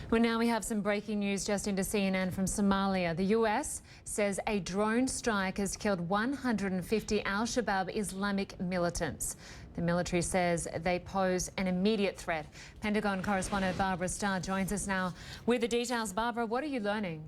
Well, now we have some breaking news just into CNN from Somalia. The US says a drone strike has killed 150 Al-Shabaab Islamic militants. The military says they pose an immediate threat. Pentagon Correspondent Barbara Starr joins us now with the details. Barbara, what are you learning?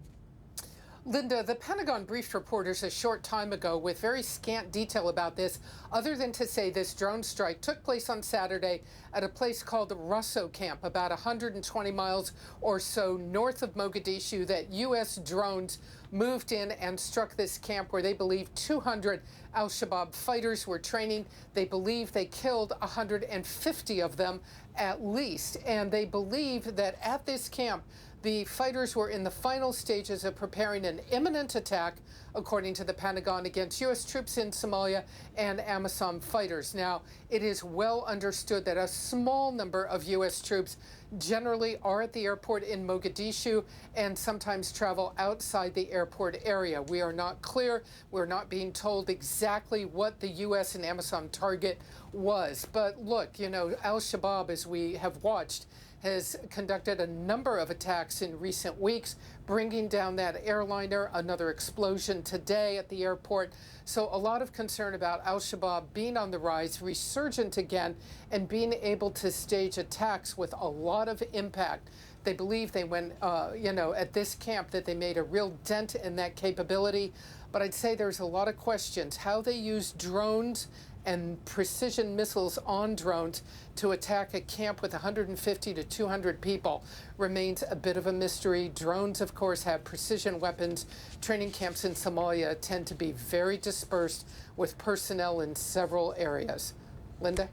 Lynda, the Pentagon briefed reporters a short time ago with very scant detail about this, other than to say this drone strike took place on Saturday at a place called Russo Camp, about 120 miles or so north of Mogadishu, that U.S. drones moved in and struck this camp where they believe 200 Al-Shabaab fighters were training. They believe they killed 150 of them at least, and they believe that at this camp, the fighters were in the final stages of preparing an imminent attack, according to the Pentagon, against U.S. troops in Somalia and AMISOM fighters. Now, it is well understood that a small number of U.S. troops generally are at the airport in Mogadishu and sometimes travel outside the airport area. We are not clear. We're not being told exactly what the U.S. and AMISOM target was. But look, you know, Al-Shabaab, as we have watched, has conducted a number of attacks in recent weeks, bringing down that airliner, another explosion today at the airport. So a lot of concern about Al-Shabaab being on the rise, resurgent again, and being able to stage attacks with a lot of impact. They believe they went, at this camp, that they made a real dent in that capability. But I'd say there's a lot of questions. How they use drones and precision missiles on drones to attack a camp with 150 to 200 people remains a bit of a mystery. Drones, of course, have precision weapons. Training camps in Somalia tend to be very dispersed with personnel in several areas. Lynda?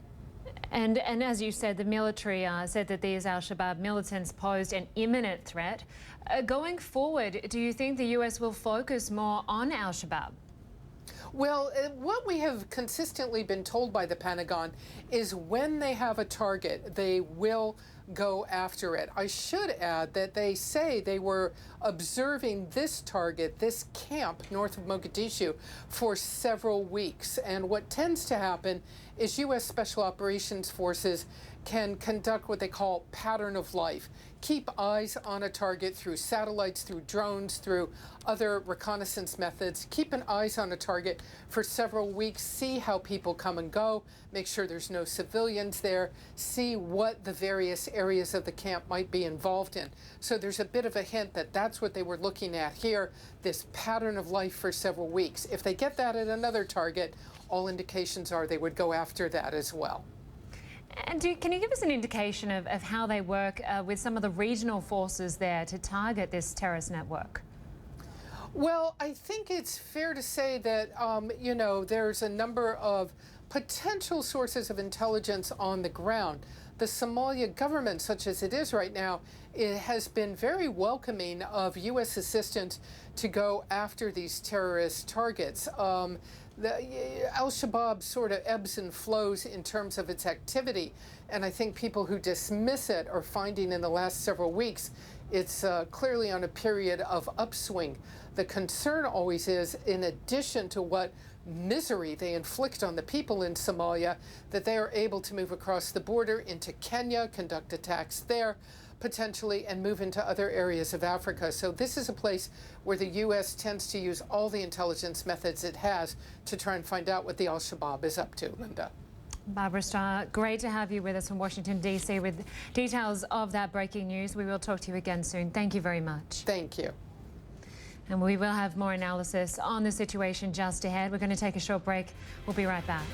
And as you said, the military said that these Al-Shabaab militants posed an imminent threat. Going forward, do you think the U.S. will focus more on Al-Shabaab? Well, what we have consistently been told by the Pentagon is when they have a target, they will go after it. I should add that they say they were observing this target, this camp north of Mogadishu, for several weeks. And what tends to happen is U.S. Special Operations Forces can conduct what they call pattern of life. Keep eyes on a target through satellites, through drones, through other reconnaissance methods. Keep an eyes on a target for several weeks, see how people come and go, make sure there's no civilians there, see what the various areas of the camp might be involved in. So there's a bit of a hint that that's what they were looking at here, this pattern of life for several weeks. If they get that at another target, all indications are they would go after that as well. And can you give us an indication of how they work with some of the regional forces there to target this terrorist network? Well, I think it's fair to say that, there's a number of potential sources of intelligence on the ground. The Somalia government, such as it is right now, it has been very welcoming of U.S. assistance to go after these terrorist targets. Al-Shabaab sort of ebbs and flows in terms of its activity, and I think people who dismiss it are finding in the last several weeks it's clearly on a period of upswing. The concern always is, in addition to what misery they inflict on the people in Somalia, that they are able to move across the border into Kenya, conduct attacks there, potentially, and move into other areas of Africa. So this is a place where the U.S. tends to use all the intelligence methods it has to try and find out what the Al-Shabaab is up to. Lynda. Barbara Starr, great to have you with us from Washington, D.C. with details of that breaking news. We will talk to you again soon. Thank you very much. Thank you. And we will have more analysis on the situation just ahead. We're going to take a short break. We'll be right back.